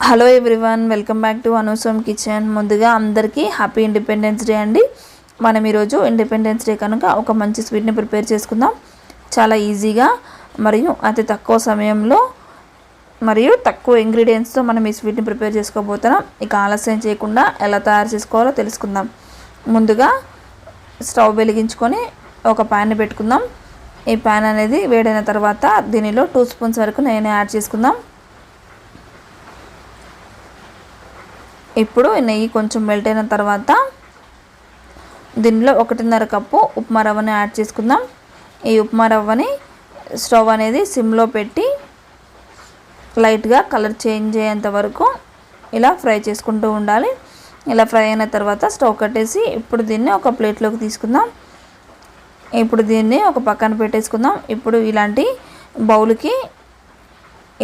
Hello everyone, welcome back to Anusam kitchen. ముందుగా అందరికీ happy independence day అండి. మనం ఈరోజు ఇండిపెండెన్స్ డే కనుక ఒక మంచి స్వీట్ని ప్రిపేర్ చేసుకుందాం. చాలా ఈజీగా మరియు అతి తక్కువ సమయంలో మరియు తక్కువ ఇంగ్రీడియంట్స్తో మనం ఈ స్వీట్ని ప్రిపేర్ చేసుకోబోతున్నాం. ఇక ఆలస్యం చేయకుండా ఎలా తయారు చేసుకోవాలో తెలుసుకుందాం. ముందుగా స్టవ్ వెలిగించుకొని ఒక ప్యాన్ని పెట్టుకుందాం. ఈ ప్యాన్ అనేది వేడైన తర్వాత దీనిలో 2 స్పూన్స్ వరకు నెయ్యిని యాడ్ చేసుకుందాం. ఇప్పుడు నెయ్యి కొంచెం మెల్ట్ అయిన తర్వాత దీనిలో 1.5 కప్పు ఉప్మా రవ్వని యాడ్ చేసుకుందాం. ఈ ఉప్మా రవ్వని స్టవ్ అనేది సిమ్లో పెట్టి లైట్గా కలర్ చేంజ్ అయ్యేంత వరకు ఇలా ఫ్రై చేసుకుంటూ ఉండాలి. ఇలా ఫ్రై అయిన తర్వాత స్టవ్ కట్టేసి ఇప్పుడు దీన్ని ఒక ప్లేట్లోకి తీసుకుందాం. ఇప్పుడు దీన్ని ఒక పక్కన పెట్టేసుకుందాం. ఇప్పుడు ఇలాంటి బౌల్కి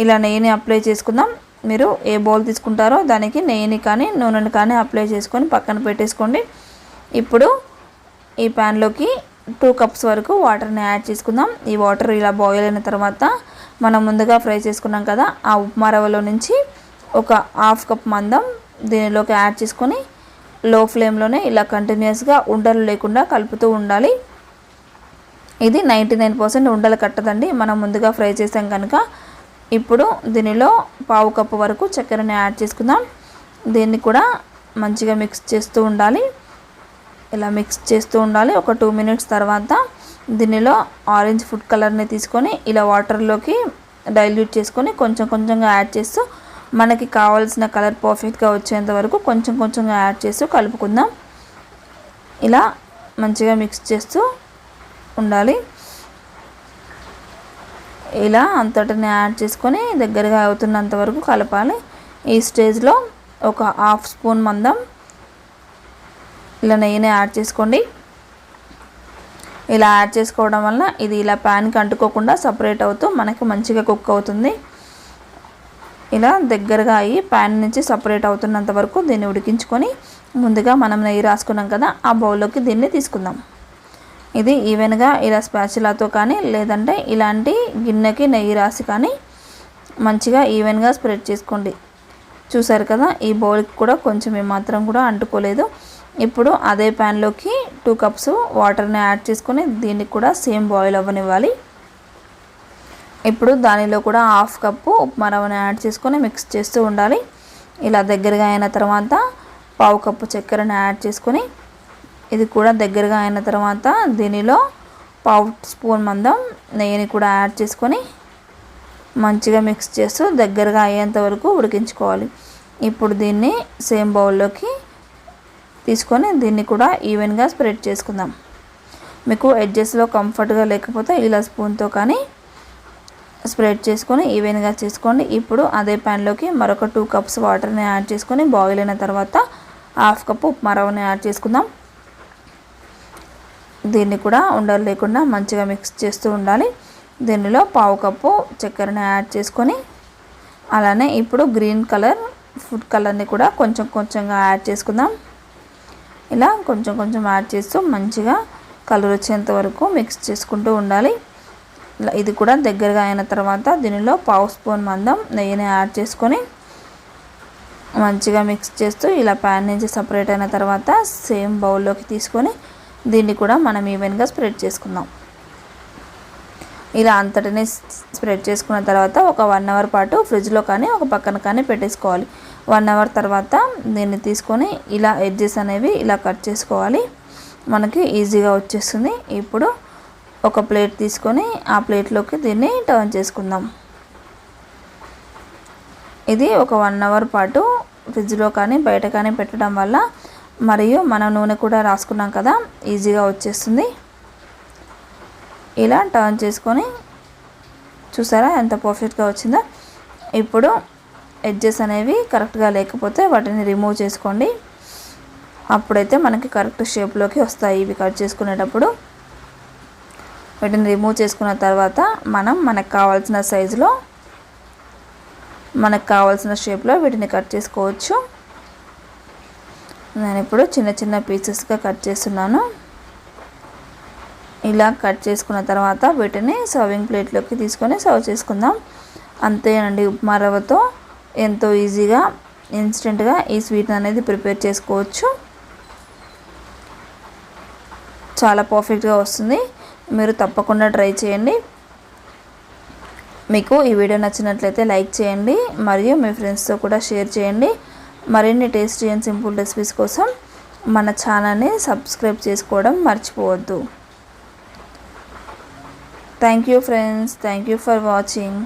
ఇలా నెయ్యిని అప్లై చేసుకుందాం. మీరు ఏ బౌల్ తీసుకుంటారో దానికి నెయ్యిని కానీ నూనెని కానీ అప్లై చేసుకొని పక్కన పెట్టేసుకోండి. ఇప్పుడు ఈ ప్యాన్లోకి 2 కప్స్ వరకు వాటర్ని యాడ్ చేసుకుందాం. ఈ వాటర్ ఇలా బాయిల్ అయిన తర్వాత మనం ముందుగా ఫ్రై చేసుకున్నాం కదా, ఆ ఉప్మా రవ్వలో నుంచి ఒక 1/2 కప్ మందం దీనిలోకి యాడ్ చేసుకొని లో ఫ్లేమ్లోనే ఇలా కంటిన్యూస్గా ఉండలు లేకుండా కలుపుతూ ఉండాలి. ఇది 99% ఉండలు కట్టదండి, మనం ముందుగా ఫ్రై చేసాం కనుక. ఇప్పుడు దీనిలో 1/2 కప్పు వరకు చక్కెరని యాడ్ చేసుకుందాం. దీన్ని కూడా మంచిగా మిక్స్ చేస్తూ ఉండాలి. ఇలా మిక్స్ చేస్తూ ఉండాలి. ఒక 2 మినిట్స్ తర్వాత దీనిలో ఆరెంజ్ ఫుడ్ కలర్ని తీసుకొని ఇలా వాటర్లోకి డైల్యూట్ చేసుకొని కొంచెం కొంచెంగా యాడ్ చేస్తూ మనకి కావాల్సిన కలర్ పర్ఫెక్ట్గా వచ్చేంత వరకు కొంచెం కొంచెంగా యాడ్ చేస్తూ కలుపుకుందాం. ఇలా మంచిగా మిక్స్ చేస్తూ ఉండాలి. ఇలా అంతటిని యాడ్ చేసుకొని దగ్గరగా అవుతున్నంత వరకు కలపాలి. ఈ స్టేజ్లో ఒక 1/2 స్పూన్ మందం ఇలా నెయ్యిని యాడ్ చేసుకోండి. ఇలా యాడ్ చేసుకోవడం వల్ల ఇది ఇలా ప్యాన్కి అంటుకోకుండా సపరేట్ అవుతూ మనకి మంచిగా కుక్ అవుతుంది. ఇలా దగ్గరగా అయ్యి ప్యాన్ నుంచి సపరేట్ అవుతున్నంత వరకు దీన్ని ఉడికించుకొని ముందుగా మనం నెయ్యి రాసుకున్నాం కదా, ఆ బౌల్లోకి దీన్ని తీసుకుందాం. ఇది ఈవెన్గా ఇలా స్పాచులాతో కానీ లేదంటే ఇలాంటి గిన్నెకి నెయ్యి రాసి కానీ మంచిగా ఈవెన్గా స్ప్రెడ్ చేసుకోండి. చూసారు కదా, ఈ బౌల్కి కూడా కొంచెం ఏమాత్రం కూడా అంటుకోలేదు. ఇప్పుడు అదే ప్యాన్లోకి 2 కప్స్ వాటర్ని యాడ్ చేసుకొని దీన్ని కూడా సేమ్ బాయిల్ అవ్వనివ్వాలి. ఇప్పుడు దానిలో కూడా 1/2 కప్పు ఉప్మా రవ్వని యాడ్ చేసుకొని మిక్స్ చేస్తూ ఉండాలి. ఇలా దగ్గరగా అయిన తర్వాత 1/2 కప్పు చక్కెరని యాడ్ చేసుకొని ఇది కూడా దగ్గరగా అయిన తర్వాత దీనిలో 1/2 స్పూన్ మందం నెయ్యిని కూడా యాడ్ చేసుకొని మంచిగా మిక్స్ చేస్తూ దగ్గరగా అయ్యేంత వరకు ఉడికించుకోవాలి. ఇప్పుడు దీన్ని సేమ్ బౌల్లోకి తీసుకొని దీన్ని కూడా ఈవెన్గా స్ప్రెడ్ చేసుకుందాం. మీకు ఎడ్జెస్లో కంఫర్ట్గా లేకపోతే ఇలా స్పూన్తో కానీ స్ప్రెడ్ చేసుకొని ఈవెన్గా చేసుకోండి. ఇప్పుడు అదే ప్యాన్లోకి మరొక 2 కప్స్ వాటర్ని యాడ్ చేసుకొని బాయిల్ అయిన తర్వాత 1/2 కప్పు ఉప్మా రవ్వని యాడ్ చేసుకుందాం. దీన్ని కూడా ఉండలు లేకుండా మంచిగా మిక్స్ చేస్తూ ఉండాలి. దీనిలో 1/2 కప్పు చక్కెరని యాడ్ చేసుకొని అలానే ఇప్పుడు గ్రీన్ కలర్ ఫుడ్ కలర్ని కూడా కొంచెం కొంచెంగా యాడ్ చేసుకుందాం. ఇలా కొంచెం కొంచెం యాడ్ చేస్తూ మంచిగా కలర్ వచ్చేంత వరకు మిక్స్ చేసుకుంటూ ఉండాలి. ఇది కూడా దగ్గరగా అయిన తర్వాత దీనిలో 1/2 స్పూన్ మందం నెయ్యిని యాడ్ చేసుకొని మంచిగా మిక్స్ చేస్తూ ఇలా ప్యాన్ నుంచి సపరేట్ అయిన తర్వాత సేమ్ బౌల్లోకి తీసుకొని దీన్ని కూడా మనం ఈవెన్గా స్ప్రెడ్ చేసుకుందాం. ఇలా అంతటిని స్ప్రెడ్ చేసుకున్న తర్వాత ఒక 1 అవర్ పాటు ఫ్రిడ్జ్లో కానీ ఒక పక్కన కానీ పెట్టేసుకోవాలి. 1 అవర్ తర్వాత దీన్ని తీసుకొని ఇలా ఎడ్జెస్ అనేవి ఇలా కట్ చేసుకోవాలి. మనకి ఈజీగా వచ్చేస్తుంది. ఇప్పుడు ఒక ప్లేట్ తీసుకొని ఆ ప్లేట్లోకి దీన్ని టర్న్ చేసుకుందాం. ఇది ఒక 1 అవర్ పాటు ఫ్రిడ్జ్లో కానీ బయట కానీ పెట్టడం వల్ల మరియు మన నూనె కూడా రాసుకున్నాం కదా, ఈజీగా వచ్చేస్తుంది. ఇలా టర్న్ చేసుకొని చూసారా ఎంత పర్ఫెక్ట్గా వచ్చిందో. ఇప్పుడు ఎడ్జెస్ అనేవి కరెక్ట్గా లేకపోతే వాటిని రిమూవ్ చేసుకోండి. అప్పుడైతే మనకి కరెక్ట్ షేప్లోకి వస్తాయి. ఇవి కట్ చేసుకునేటప్పుడు వీటిని రిమూవ్ చేసుకున్న తర్వాత మనకు కావాల్సిన సైజులో మనకు కావాల్సిన షేప్లో వీటిని కట్ చేసుకోవచ్చు. నేను ఇప్పుడు చిన్న చిన్న పీసెస్గా కట్ చేస్తున్నాను. ఇలా కట్ చేసుకున్న తర్వాత వీటిని సర్వింగ్ ప్లేట్లోకి తీసుకొని సర్వ్ చేసుకుందాం. అంతేనండి, ఉప్మా రవ్వతో ఎంతో ఈజీగా ఇన్స్టెంట్గా ఈ స్వీట్ అనేది ప్రిపేర్ చేసుకోవచ్చు. చాలా పర్ఫెక్ట్గా వస్తుంది. మీరు తప్పకుండా ట్రై చేయండి. మీకు ఈ వీడియో నచ్చినట్లయితే లైక్ చేయండి మరియు మీ ఫ్రెండ్స్తో కూడా షేర్ చేయండి. మరిన్ని టేస్టీ అండ్ సింపుల్ రెసిపీస్ కోసం మన ఛానల్ని సబ్స్క్రైబ్ చేసుకోవడం మర్చిపోవద్దు. Thank you friends. Thank you for watching.